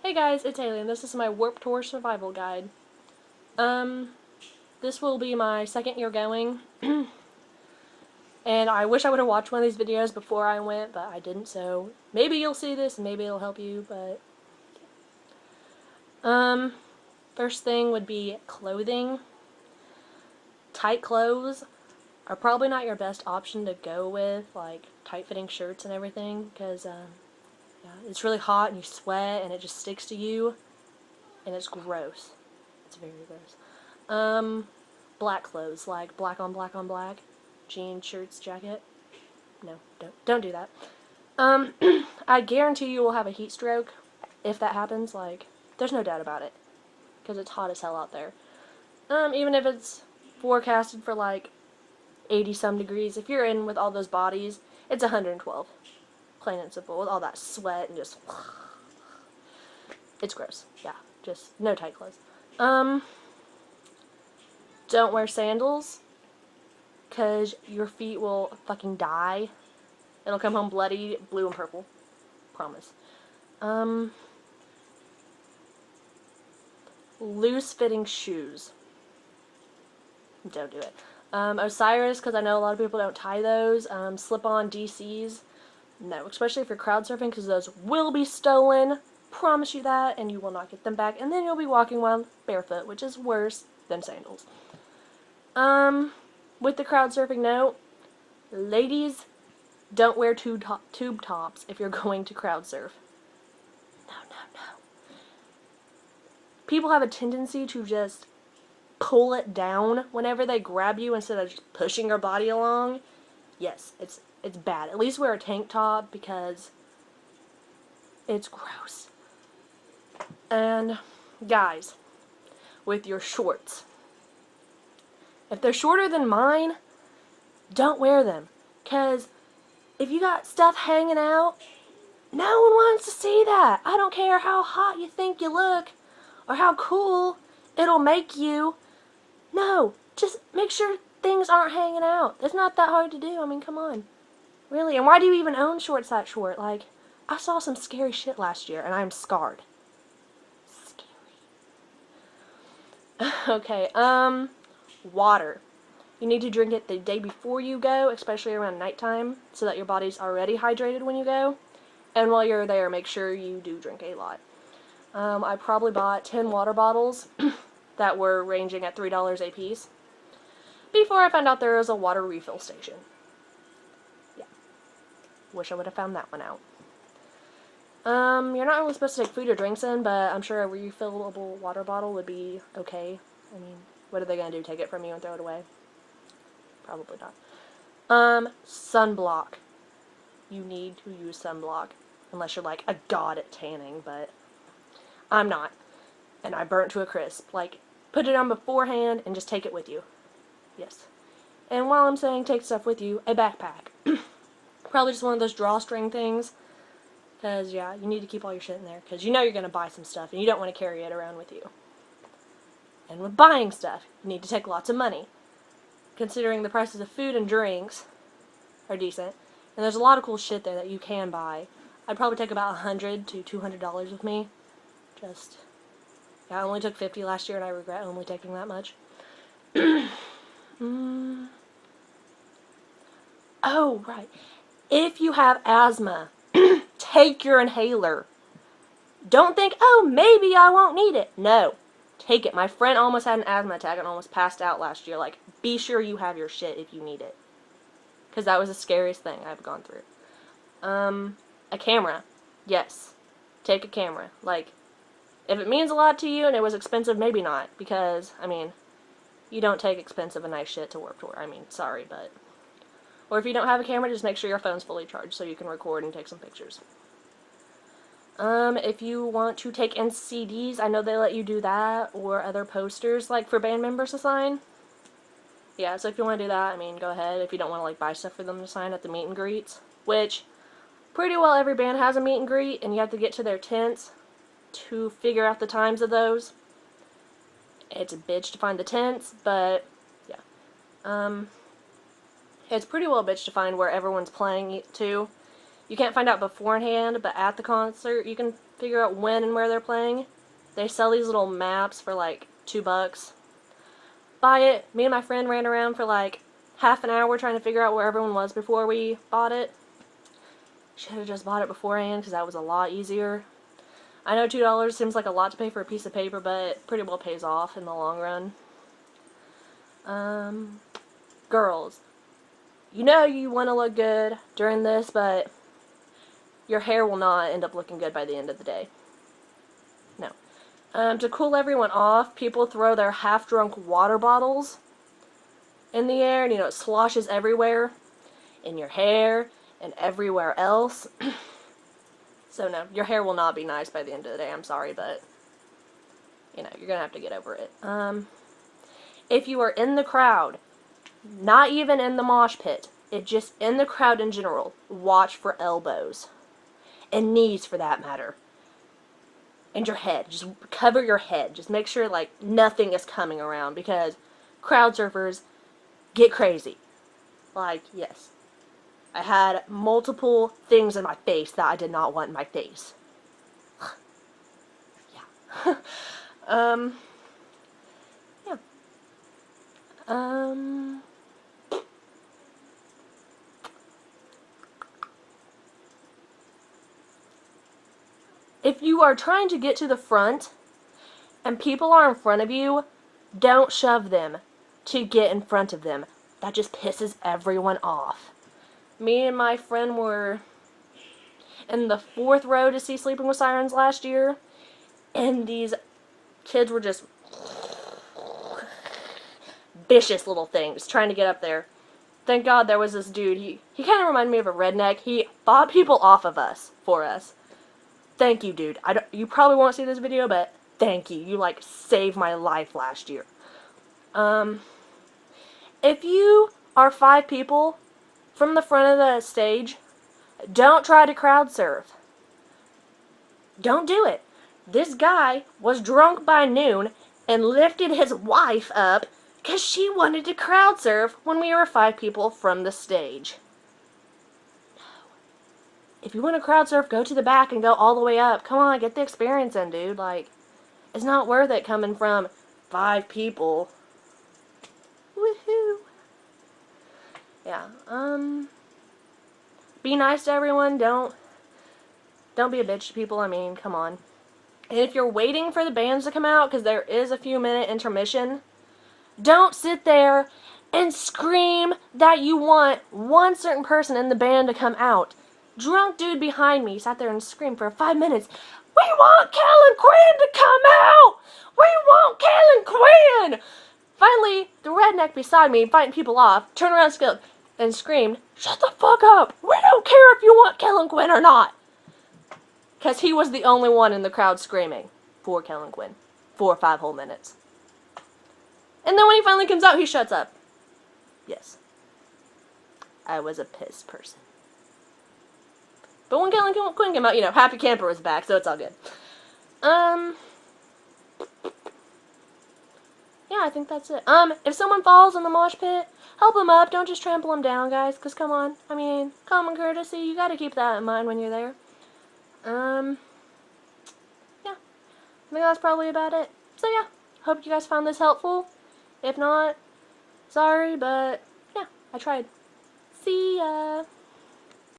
Hey guys, it's Haley, and this is my Warped Tour survival guide. This will be my second year going, and I wish I would have watched one of these videos before I went, but I didn't, so maybe you'll see this, and maybe it'll help you, but... First thing would be clothing. Tight clothes are probably not your best option to go with, like tight-fitting shirts and everything, because, yeah, it's really hot and you sweat and it just sticks to you, and it's gross. It's very gross. Black clothes, like black on black on black, jeans, shirts, jacket. No, don't do that. I guarantee you will have a heat stroke if that happens. Like, there's no doubt about it, because it's hot as hell out there. Even if it's forecasted for like 80 some degrees, if you're in with all those bodies, it's 112. Plain and simple, with all that sweat and just... It's gross. Yeah, just no tight clothes. Don't wear sandals, because your feet will fucking die. It'll come home bloody, blue and purple. Promise. Loose-fitting shoes. Don't do it. Osiris, because I know a lot of people don't tie those. Slip-on DCs. No, especially if you're crowd surfing, because those will be stolen. Promise you that, and you will not get them back. And then you'll be walking around barefoot, which is worse than sandals. With the crowd surfing note, ladies, don't wear tube tops if you're going to crowd surf. No. People have a tendency to just pull it down whenever they grab you instead of just pushing your body along. Yes, it's bad. At least wear a tank top, because it's gross. And guys, with your shorts, if they're shorter than mine, don't wear them, because if you got stuff hanging out, no one wants to see that. I don't care how hot you think you look or how cool it'll make you. No, just make sure things aren't hanging out. It's not that hard to do. I mean, come on. Really? And why do you even own shorts that short? Like, I saw some scary shit last year, and I'm scarred. Scary. Okay, water. You need to drink it the day before you go, especially around nighttime, so that your body's already hydrated when you go. And while you're there, make sure you do drink a lot. I probably bought 10 water bottles that were ranging at $3 a piece before I found out there was a water refill station. Yeah. Wish I would have found that one out. You're not really supposed to take food or drinks in, but I'm sure a refillable water bottle would be okay. I mean, what are they going to do, take it from you and throw it away? Probably not. Sunblock. You need to use sunblock, unless you're like a god at tanning, but I'm not. And I burnt to a crisp. Like, put it on beforehand and just take it with you. Yes. And while I'm saying take stuff with you, a backpack. Probably just one of those drawstring things. Because, yeah, you need to keep all your shit in there. Because you know you're going to buy some stuff, and you don't want to carry it around with you. And with buying stuff, you need to take lots of money. Considering the prices of food and drinks are decent. And there's a lot of cool shit there that you can buy. I'd probably take about $100 to $200 with me. Just, yeah, I only took $50 last year, and I regret only taking that much. Oh, right. If you have asthma, take your inhaler. Don't think, oh, maybe I won't need it. No. Take it. My friend almost had an asthma attack and almost passed out last year. Like, be sure you have your shit if you need it. Because that was the scariest thing I've gone through. A camera. Yes. Take a camera. Like, if it means a lot to you and it was expensive, maybe not. Because, I mean, you don't take expensive and nice shit to Warped Tour. I mean, sorry, but... Or if you don't have a camera, just make sure your phone's fully charged so you can record and take some pictures. If you want to take in CDs, I know they let you do that, or other posters, like, for band members to sign. Yeah, so if you want to do that, I mean, go ahead. If you don't want to, like, buy stuff for them to sign at the meet and greets, which, pretty well every band has a meet and greet, and you have to get to their tents to figure out the times of those. It's a bitch to find the tents, but, yeah. It's pretty well a bitch to find where everyone's playing, too. You can't find out beforehand, but at the concert, you can figure out when and where they're playing, they sell these little maps for like $2. Buy it. Me and my friend ran around for like half an hour trying to figure out where everyone was before we bought it. Should have just bought it beforehand because that was a lot easier. I know $2 seems like a lot to pay for a piece of paper, but it pretty well pays off in the long run. Girls, you know you want to look good during this, but your hair will not end up looking good by the end of the day. No. To cool everyone off, people throw their half-drunk water bottles in the air, and it sloshes everywhere, in your hair, and everywhere else. So no, your hair will not be nice by the end of the day, I'm sorry, but, you're gonna have to get over it. If you are in the crowd, not even in the mosh pit, just in the crowd in general, watch for elbows. And knees, for that matter. And your head. Just cover your head. Just make sure, nothing is coming around, because crowd surfers get crazy. Yes. I had multiple things in my face that I did not want in my face. Yeah. If you are trying to get to the front and people are in front of you, don't shove them to get in front of them. That just pisses everyone off. Me and my friend were in the 4th row to see Sleeping with Sirens last year, and these kids were just vicious little things trying to get up there. Thank God there was this dude. He kind of reminded me of a redneck. He fought people off of us for us. Thank you, dude. You probably won't see this video, but thank you. You, saved my life last year. If you are 5 people from the front of the stage, don't try to crowd surf. Don't do it. This guy was drunk by noon and lifted his wife up because she wanted to crowd surf when we were 5 people from the stage. If you want to crowd surf, go to the back and go all the way up. Come on, get the experience in, dude. It's not worth it coming from 5 people. Woohoo. Yeah, be nice to everyone. Don't be a bitch to people. I mean, come on. And if you're waiting for the bands to come out, because there is a few-minute intermission, don't sit there and scream that you want one certain person in the band to come out. Drunk dude behind me sat there and screamed for 5 minutes, "We want Kellen Quinn to come out! We want Kellen Quinn!" Finally, the redneck beside me, fighting people off, turned around and screamed, "Shut the fuck up! We don't care if you want Kellen Quinn or not!" Because he was the only one in the crowd screaming for Kellen Quinn. 4 or 5 whole minutes. And then when he finally comes out, he shuts up. Yes. I was a pissed person. But when Kellen Quinn came out, Happy Camper was back, so it's all good. Yeah, I think that's it. If someone falls in the mosh pit, help them up. Don't just trample them down, guys, because come on. I mean, common courtesy, you gotta keep that in mind when you're there. Yeah. I think that's probably about it. So, yeah. Hope you guys found this helpful. If not, sorry, but, yeah, I tried. See ya!